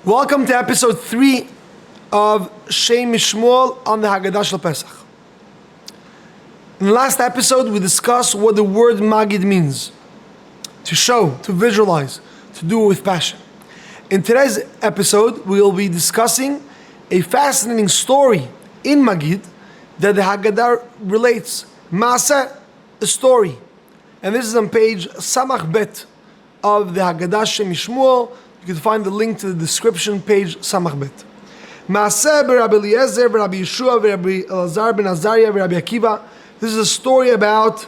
Welcome to episode 3 of Shem Mishmuel on the Hagadah Shel Pesach. In the last episode, we discussed what the word Magid means. To show, to visualize, to do it with passion. In today's episode, we will be discussing a fascinating story in Magid that the Hagadah relates. Maaseh, a story. And this is on page Samach Bet of the Hagadah Shem Mishmuel. You can find the link to the description page, Samach Bet. Maaseh b'Rabbi Eliezer, b'Rabbi Yeshua, b'Rabbi Elazar ben Azariah, b'Rabbi Akiva. This is a story about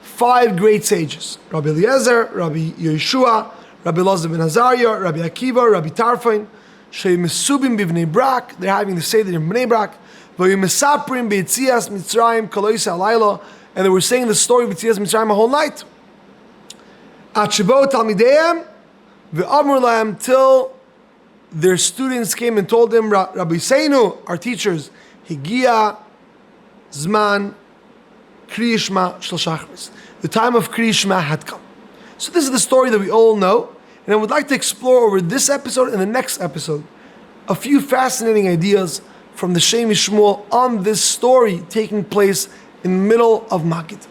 5 great sages. Rabbi Eliezer, Rabbi Yeshua, Rabbi Elazar ben Azariah, Rabbi Akiva, Rabbi Tarfon. She'mesubim b'Bnei Brak. They're having the Seder in Bnei Brak. V'yimesaprim b'Yitzias Mitzrayim kolois halayla. And they were saying the story of Yitzias Mitzrayim a whole night. At shebo talmideim v'amru lahem, till their students came and told them, Raboteinu, our teachers, Higia Zman Kri Yishma Shel Shachris. The time of Kri Yishma had come. So this is the story that we all know, and I would like to explore over this episode and the next episode a few fascinating ideas from the Shem Mishmuel on this story taking place in the middle of Magid.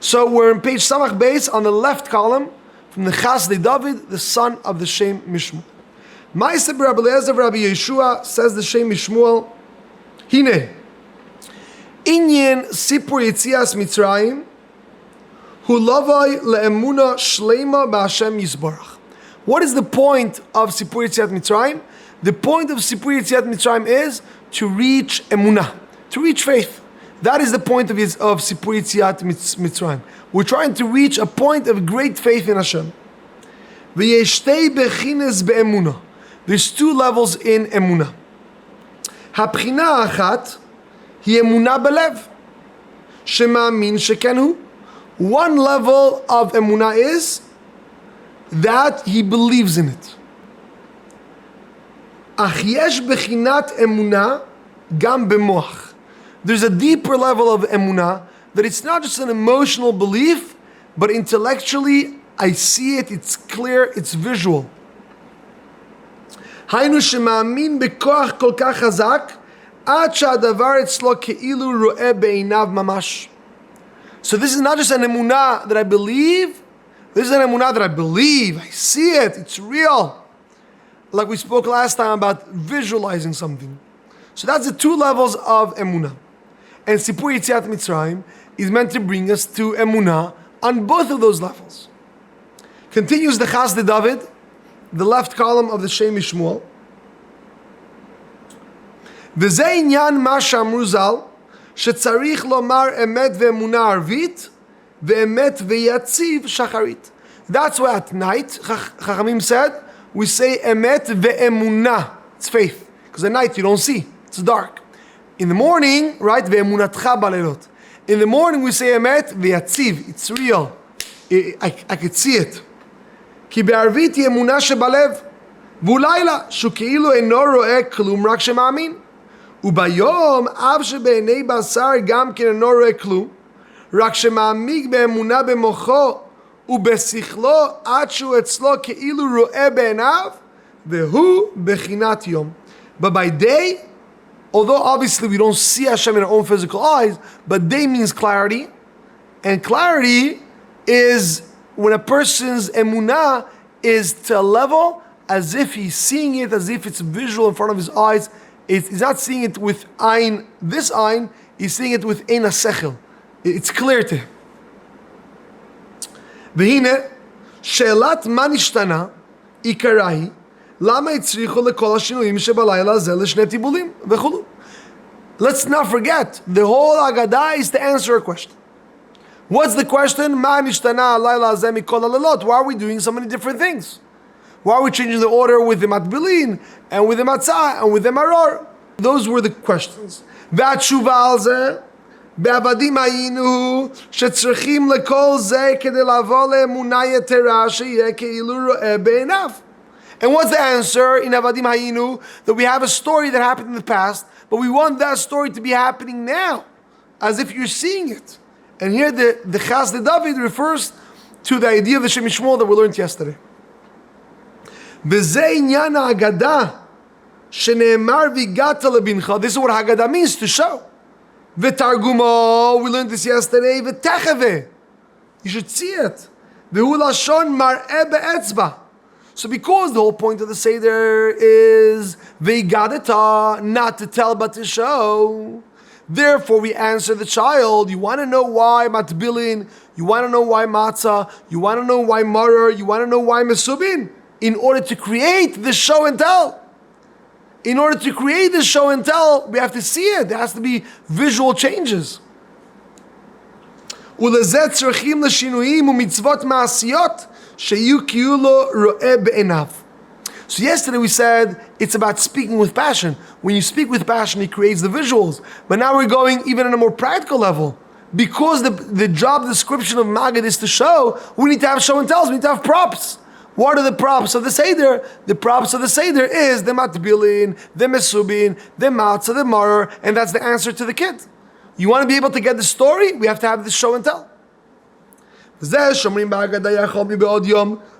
So we're on page Samach Beis on the left column from the Hagadah David, the son of the Shem Mishmuel. Ma'aseh b'Rabbi Eliezer v'Rabbi Yeshua, says the Shem Mishmuel, Hine, Inyan Sipur Yitzias Mitzrayim, Hu lavai le'emuna shleima b'Hashem Yisbarach. What is the point of Sipur Yitzias Mitzrayim? The point of Sipur Yitzias Mitzrayim is to reach emunah, to reach faith. That is the point of Sipur Yitzias Mitzrayim. We're trying to reach a point of great faith in Hashem. V'yeshtei bechines be'emunah. There's 2 levels in emunah. Habchina achat hi emunah belev, shema'amin sheken hu. One level of emunah is that he believes in it. Ach yesh bechinat emunah gam bemoach. There's a deeper level of emunah that it's not just an emotional belief, but intellectually I see it, it's clear, it's visual. Haynu shema'amin bekoach kol kach chazak ad she'adavar etzlo ke'ilu ro'eh be'einav mamash. So this is not just an emunah that I believe, this is an emunah that I believe, I see it, it's real. Like we spoke last time about visualizing something. So that's the 2 levels of emunah. And Sipur Yitzias Mitzrayim is meant to bring us to emunah on both of those levels. Continues the Hagadah David, the left column of the Shem Mishmuel. V'zeh inyan ma she'amru zal, shetzarich lomar emet ve'emunah arvit, ve'emet ve'yatziv shacharit. That's why at night, Chachamim said, we say emet ve'emunah. It's faith. Because at night you don't see. It's dark. In the morning, right, ve'emunatcha baleilot. In the morning we say emet ve'yatziv. It's real. I could see it. כי בערבית היא אמונה שבלב, ואולילה שהוא כאילו אינו רואה כלום רק שמאמין. וביום אף שבעיני בשר גם כן אינו רואה כלום, רק שמעמיק באמונה במוחו ובשכלו עד שהוא אצלו כאילו רואה בעיניו, והוא בחינת יום. But by day, although obviously we don't see Hashem in our own physical eyes, but day means clarity, and clarity is when a person's emunah is to a level as if he's seeing it, as if it's visual in front of his eyes. He's not seeing it with ayn, this ayn, he's seeing it with ein hasechel. It's clear to him. והנה, שאלת מה נשתנה, עיקרה היא, למה הצריכו לכל השינויים שבלילה הזה לשני טיבולים וכו'. Let's not forget, the whole Hagadah is to answer a question. What's the question? Why are we doing so many different things? Why are we changing the order with the matbilin and with the matzah and with the maror? Those were the questions. והתשובה על זה, בעבדים היינו שצריכים לכל זה כדי לבוא לאמונה יתרה שיהיה כאילו רואה בעיניו. And what's the answer in Avadim Hayinu? That we have a story that happened in the past, but we want that story to be happening now, as if you're seeing it. And here the Hagadah David refers to the idea of the Shem Mishmuel that we learned yesterday. B'zeh inyan ha'agadah Shene'emar v'gata lebincha. This is what Hagadah means, to show. V'targumo, we learned this yesterday. V'techeve, you should see it. V'hu lashon mar'eh be'etzba. So because the whole point of the Seder is v'gadata, not to tell but to show, therefore we answer the child, you want to know why matbilin, you want to know why matzah, you want to know why maror, you want to know why mesubin, in order to create the show and tell. In order to create this show and tell, we have to see it. There has to be visual changes. So yesterday we said it's about speaking with passion. When you speak with passion, it creates the visuals. But now we're going even on a more practical level. Because the job description of Maggid is to show, we need to have show and tells, we need to have props. What are the props of the Seder? The props of the Seder is the matbilin, the mesubin, the matzah, the maror, and that's the answer to the kid. You want to be able to get the story? We have to have this show and tell.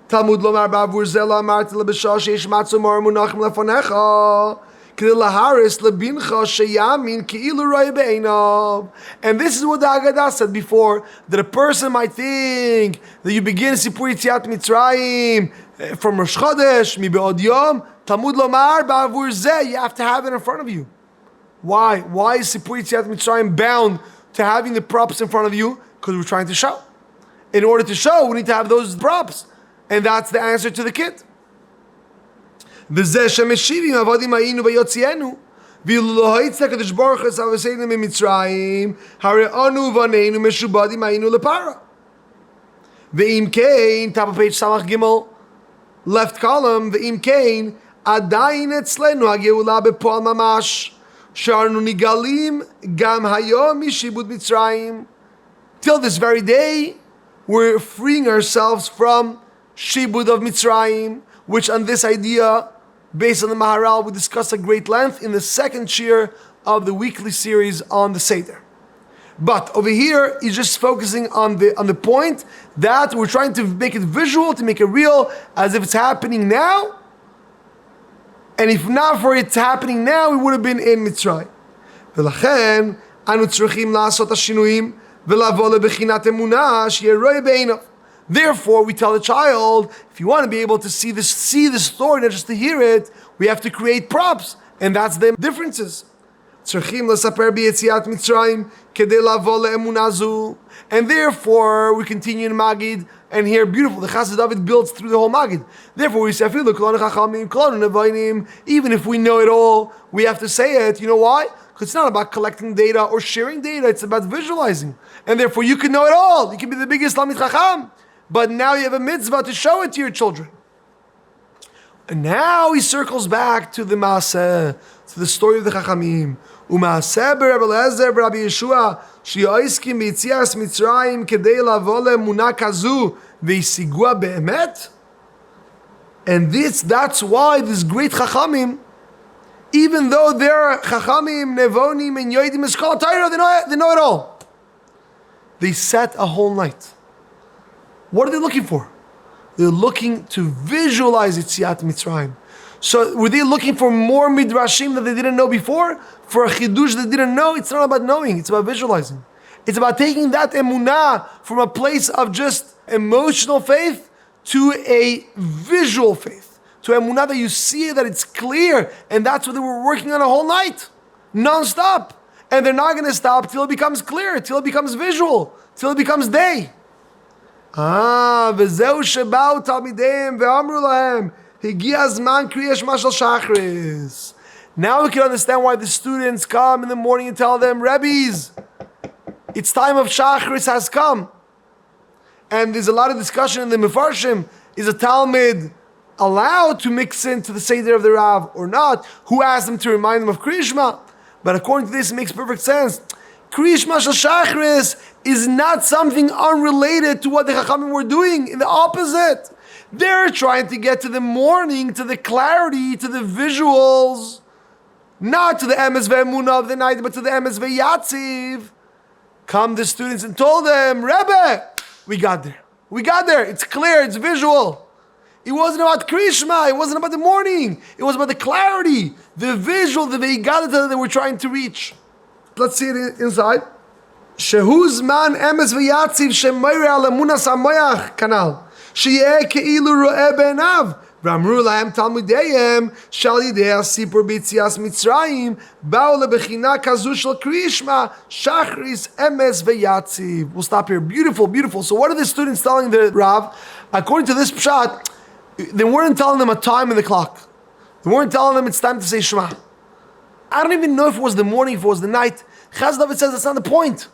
Talmud lomar ba'avur zeh lo amarti lebishah sheish matzah maror munachim lefonecha k'dei laharis lebincha sheyamin ki'ilu ro'eh be'einav. And this is what the Hagadah said before, that a person might think that you begin Sipur Yetziat Mitzrayim from Rosh Chodesh, mi be'od yom. Talmud lomar ba'avur zeh, you have to have it in front of you. Why? Why is Sipur Yetziat Mitzrayim bound to having the props in front of you? Because we're trying to show. In order to show, we need to have those props. And that's the answer to the kid. Top of page Samach Gimel, left column, Ve'im Kain, Adayin etzlenu hageulah bepol mamash, sharnu nigalim gam hayom mishibud Mitzrayim. Till this very day, we're freeing ourselves from Shibud of Mitzrayim, which on this idea, based on the Maharal, we discuss at great length in the second shir of the weekly series on the Seder. But over here, he's just focusing on the point that we're trying to make it visual, to make it real, as if it's happening now. And if not for it happening now, we would have been in Mitzrayim. V'lachen, anu tzruchim la'asot hashinuim, v'lavo lebechinat emunah, she'yeh ro'eh be'einav. Therefore, we tell the child, if you want to be able to see the story, not just to hear it, we have to create props. And that's the differences. And therefore, we continue in Magid, and here, beautiful, the Chassid David builds through the whole Magid. Therefore, we say, even if we know it all, we have to say it. You know why? Because it's not about collecting data or sharing data, it's about visualizing. And therefore, you can know it all. You can be the biggest Talmid Chacham. But now you have a mitzvah to show it to your children. And now he circles back to the Maaseh, to the story of the Chachamim. U'maaseh b'Rabbi Eliezer b'Rabbi Yeshua, she'oiskim b'yitzias Mitzrayim kedei lavo le'emunah kazu v'yisigua be'emet. And that's why this great Chachamim, even though they're Chachamim, Nevonim, and Yoidim, Eskol Torah, they know it all. They sat a whole night. What are they looking for? They're looking to visualize Yetziat Mitzrayim. So were they looking for more midrashim that they didn't know before? For a chidush they didn't know? It's not about knowing, it's about visualizing. It's about taking that emunah from a place of just emotional faith to a visual faith. To emunah that you see, that it's clear. And that's what they were working on a whole night. Non-stop. And they're not going to stop till it becomes clear, till it becomes visual, till it becomes day. וזהו שבאו תלמידיהם ואמרו להם, הגיע הזמן קריאת שמע של שחריס. Now we can understand why the students come in the morning and tell them, Rebbes, it's time of Shachris has come. And there's a lot of discussion in the Mefarshim. Is a Talmud allowed to mix into the Seder of the Rav or not? Who asked them to remind them of Kriyishma? But according to this, it makes perfect sense. Kriyishma Shel Shachris is not something unrelated to what the Chachamim were doing. In the opposite. They're trying to get to the morning, to the clarity, to the visuals. Not to the Emes Ve'emunah of the night, but to the Emes Ve'yatziv. Come the students and told them, Rebbe, we got there. We got there. It's clear. It's visual. It wasn't about Krishma. It wasn't about the morning. It was about the clarity, the visual, the Hagadah that they were trying to reach. Let's see it inside. Shehuz man emes v'yatziv shemayre al emunas hamoyach kanal. Sheyeh ke'ilu ro'eh be'enav. V'amru lahem talmideyem shal yidei asipur b'yitzias Mitzrayim ba'u lebechina kazu shel krishma shachris emes v'yatziv. We'll stop here. Beautiful, beautiful. So what are the students telling the Rav? According to this pshat, they weren't telling them a time in the clock. They weren't telling them it's time to say Shema. I don't even know if it was the morning, if it was the night. Chaz David says that's not the point.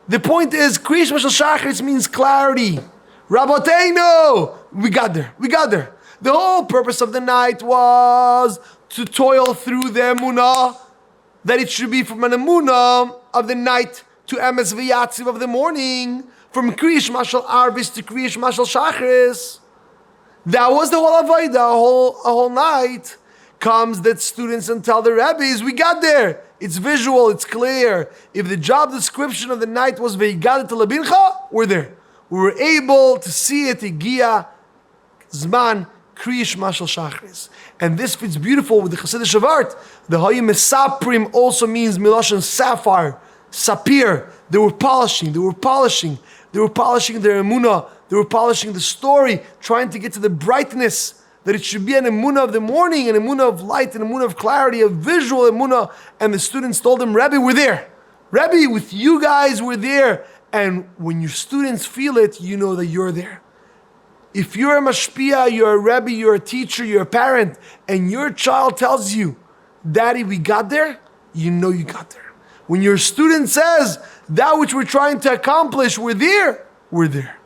The point is, Kriyish Mashal Shachris means clarity. Raboteinu! We got there. We got there. The whole purpose of the night was to toil through the emunah, that it should be from an emunah of the night to emes v'yatziv of the morning, from Kriyish Mashal Arvis to Kriyish Mashal Shachris. That was the whole avodah, a whole night. Comes that students and tell the rabbis, we got there. It's visual, it's clear. If the job description of the night was Veigadat Labincha, we're there. We were able to see it, Igia, Zman, Kriyish Mashal Shachris. And this fits beautiful with the Chassidus Shavart. The Hayim Mesaprim also means Miloshan sapphire, sapir. They were polishing their emunah, they were polishing the story, trying to get to the brightness, that it should be an emunah of the morning, an emunah of light, an emunah of clarity, a visual emunah. And the students told them, Rebbe, we're there. Rebbe, with you guys, we're there. And when your students feel it, you know that you're there. If you're a mashpia, you're a Rebbe, you're a teacher, you're a parent, and your child tells you, Daddy, we got there, you know you got there. When your student says, that which we're trying to accomplish, we're there, we're there.